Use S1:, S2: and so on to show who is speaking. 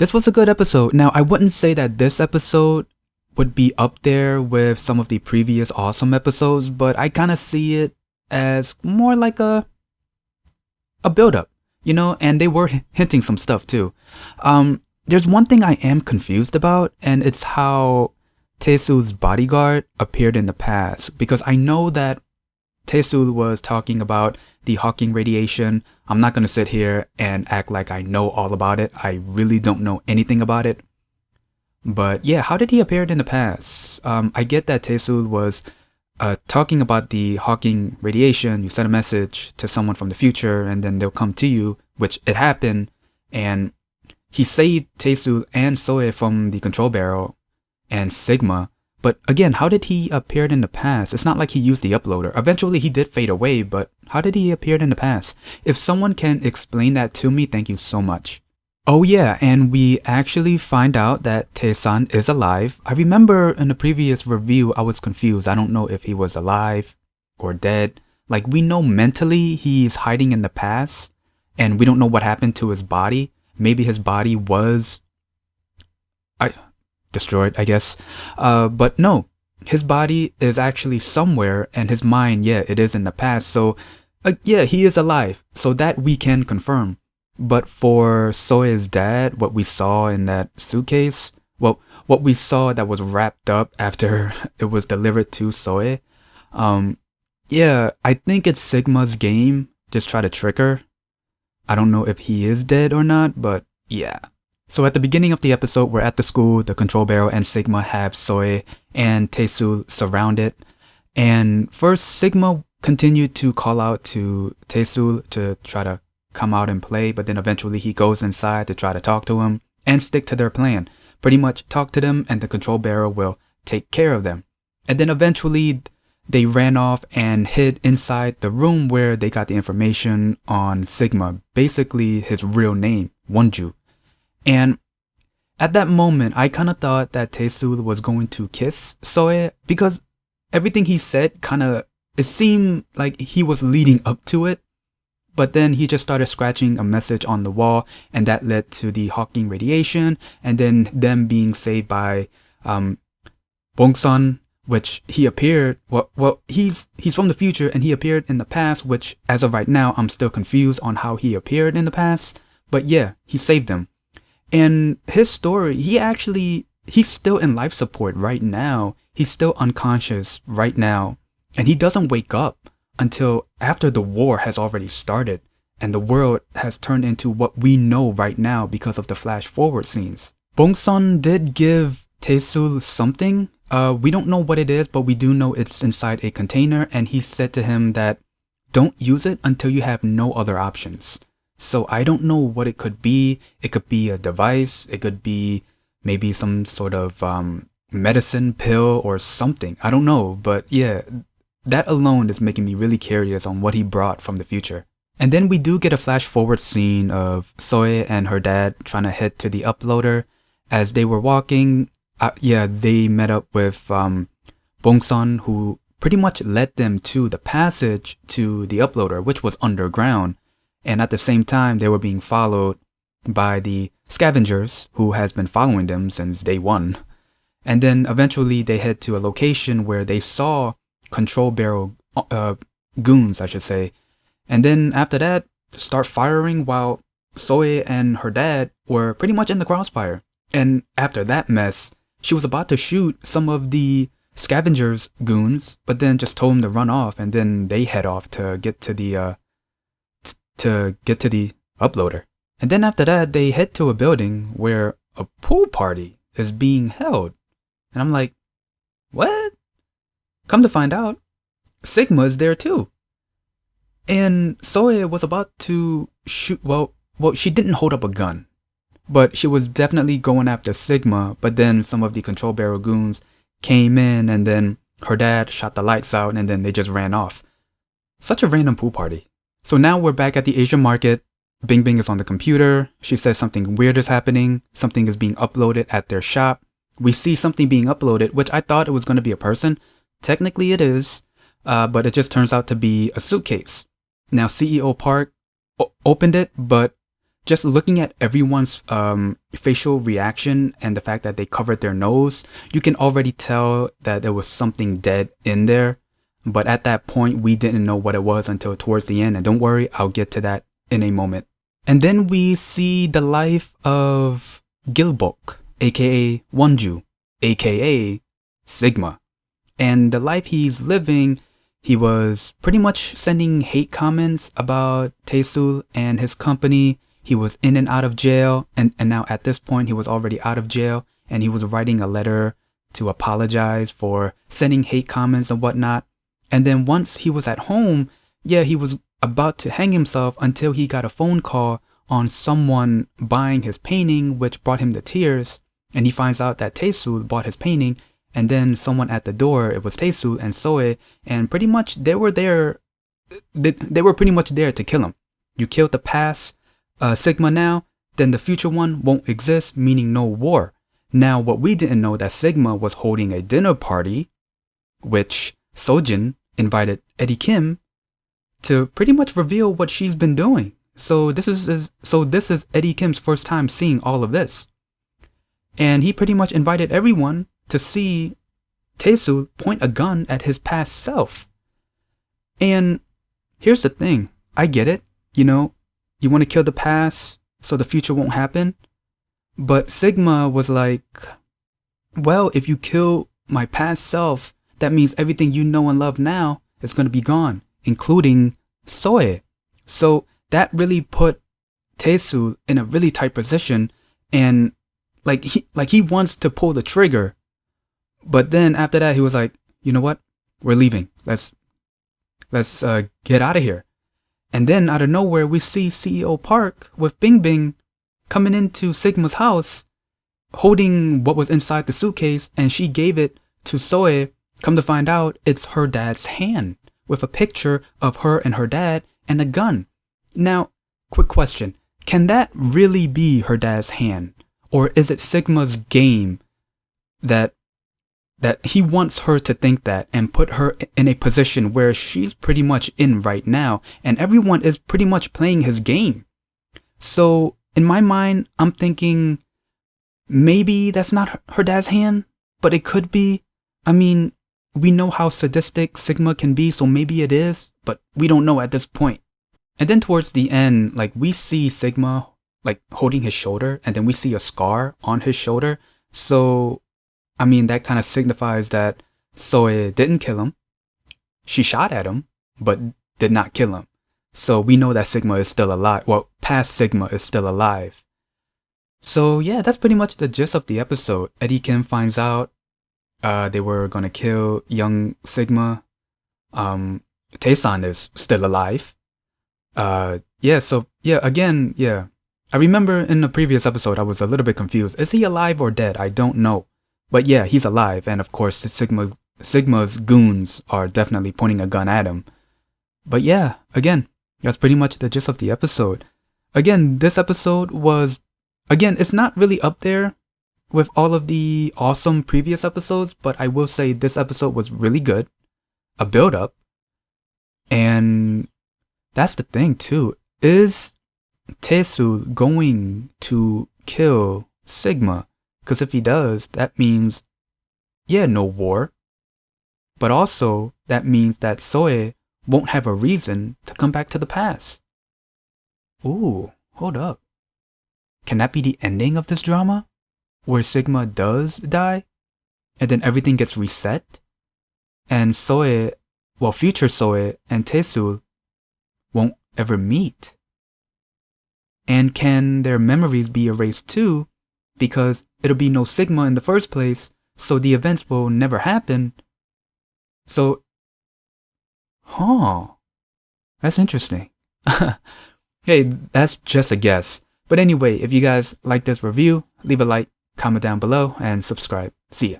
S1: This was a good episode. Now, I wouldn't say that this episode would be up there with some of the previous awesome episodes, but I kind of see it as more like a build up, and they were hinting some stuff too. There's one thing I am confused about, and it's how Tae Sool's bodyguard appeared in the past, because I know that Tae Sool was talking about the Hawking radiation. I'm not going to sit here and act like I know all about it. I really don't know anything about it. But yeah, how did he appear in the past? I get that Tae Sool was talking about the Hawking radiation. You send a message to someone from the future and then they'll come to you, which it happened. And he saved Tae Sool and Soe from the control barrel and Sigma. But again, how did he appear in the past? It's not like he used the uploader. Eventually he did fade away, but how did he appear in the past? If someone can explain that to me, thank you so much. Oh yeah, and we actually find out that Tae-san is alive. I remember in the previous review, I was confused. I don't know if he was alive or dead. Like, we know mentally he's hiding in the past, and we don't know what happened to his body. Maybe his body was destroyed, I guess. But no, his body is actually somewhere, and his mind, yeah, it is in the past. So yeah, he is alive. So that we can confirm. But for Soe's dad, what we saw in that suitcase, well, what we saw that was wrapped up after it was delivered to Soe, yeah, I think it's Sigma's game. Just try to trick her. I don't know if he is dead or not, but yeah. So at the beginning of the episode, we're at the school, the control barrel and Sigma have Soe and Tae Sool surrounded. And first, Sigma continued to call out to Tae Sool to try to come out and play, but then eventually he goes inside to try to talk to him and stick to their plan. Pretty much talk to them and the control barrel will take care of them. And then eventually they ran off and hid inside the room where they got the information on Sigma, basically his real name, Wonju. And at that moment, I kind of thought that Tae Sool was going to kiss Soe because everything he said it seemed like he was leading up to it. But then he just started scratching a message on the wall, and that led to the Hawking radiation, and then them being saved by Bong Seon, which he appeared. Well, he's from the future, and he appeared in the past. Which, as of right now, I'm still confused on how he appeared in the past. But yeah, he saved them. And his story, he's still in life support right now. He's still unconscious right now, and he doesn't wake up until after the war has already started and the world has turned into what we know right now because of the flash forward scenes. Bong Seon did give Tae Sool something. We don't know what it is, but we do know it's inside a container, and he said to him that don't use it until you have no other options. So I don't know what it could be. It could be a device. It could be maybe some sort of medicine pill or something. I don't know, but yeah, that alone is making me really curious on what he brought from the future. And then we do get a flash forward scene of Soe and her dad trying to head to the uploader. As they were walking, they met up with Bong Seon, who pretty much led them to the passage to the uploader, which was underground. And at the same time, they were being followed by the scavengers, who has been following them since day one. And then eventually they head to a location where they saw control barrel goons, I should say. And then after that, start firing while Soe and her dad were pretty much in the crossfire. And after that mess, she was about to shoot some of the scavengers goons, but then just told them to run off, and then they head off to get to the uploader. And then after that, they head to a building where a pool party is being held. And I'm like, what? Come to find out, Sigma is there too. And Soe was about to shoot, well, she didn't hold up a gun, but she was definitely going after Sigma. But then some of the control barrel goons came in, and then her dad shot the lights out, and then they just ran off. Such a random pool party. So now we're back at the Asian market. Bing Bing is on the computer. She says something weird is happening. Something is being uploaded at their shop. We see something being uploaded, which I thought it was going to be a person. Technically it is, but it just turns out to be a suitcase. Now CEO Park opened it, but just looking at everyone's facial reaction and the fact that they covered their nose, you can already tell that there was something dead in there. But at that point, we didn't know what it was until towards the end. And don't worry, I'll get to that in a moment. And then we see the life of Gilbok, aka Wonju, aka Sigma. And the life he's living, he was pretty much sending hate comments about Tae Sool and his company. He was in and out of jail. And now at this point, he was already out of jail. And he was writing a letter to apologize for sending hate comments and whatnot. And then once he was at home, he was about to hang himself until he got a phone call on someone buying his painting, which brought him to tears. And he finds out that Tae Sool bought his painting. And then someone at the door, it was Tae Sool and Soe, and pretty much they were there. They were pretty much there to kill him. You killed the past Sigma now, then the future one won't exist, meaning no war. Now, what we didn't know that Sigma was holding a dinner party, which Sojin invited Eddie Kim to pretty much reveal what she's been doing. So this is Eddie Kim's first time seeing all of this, and he pretty much invited everyone to see Tae Sool point a gun at his past self. And here's the thing, I get it, you want to kill the past so the future won't happen. But Sigma was like, well, if you kill my past self, that means everything you know and love now is going to be gone, including Soe. So that really put Tae Sool in a really tight position, and he wants to pull the trigger. But then after that, he was like, you know what? We're leaving. Let's get out of here. And then out of nowhere, we see CEO Park with Bing Bing coming into Sigma's house, holding what was inside the suitcase, and she gave it to Soe. Come to find out, it's her dad's hand with a picture of her and her dad and a gun. Now, quick question. Can that really be her dad's hand? Or is it Sigma's game that he wants her to think that and put her in a position where she's pretty much in right now and everyone is pretty much playing his game? So in my mind, I'm thinking maybe that's not her dad's hand, but it could be. I mean, we know how sadistic Sigma can be, so maybe it is, but we don't know at this point. And then towards the end, we see Sigma holding his shoulder, and then we see a scar on his shoulder. So I mean, that kind of signifies that Soe didn't kill him. She shot at him, but did not kill him. So we know that Sigma is still alive. Well, past Sigma is still alive. So yeah, that's pretty much the gist of the episode. Eddie Kim finds out they were going to kill young Sigma. Tae-san is still alive. Again. I remember in the previous episode, I was a little bit confused. Is he alive or dead? I don't know. But yeah, he's alive, and of course, Sigma's goons are definitely pointing a gun at him. But yeah, again, that's pretty much the gist of the episode. Again, this episode it's not really up there with all of the awesome previous episodes, but I will say this episode was really good, a build-up, and that's the thing too. Is Tae Sool going to kill Sigma? Because if he does, that means, no war. But also, that means that Soe won't have a reason to come back to the past. Ooh, hold up. Can that be the ending of this drama? Where Sigma does die? And then everything gets reset? And future Soe and Tae Sool won't ever meet? And can their memories be erased too? Because it'll be no Sigma in the first place, so the events will never happen. So, that's interesting. Hey, that's just a guess. But anyway, if you guys like this review, leave a like, comment down below, and subscribe. See ya.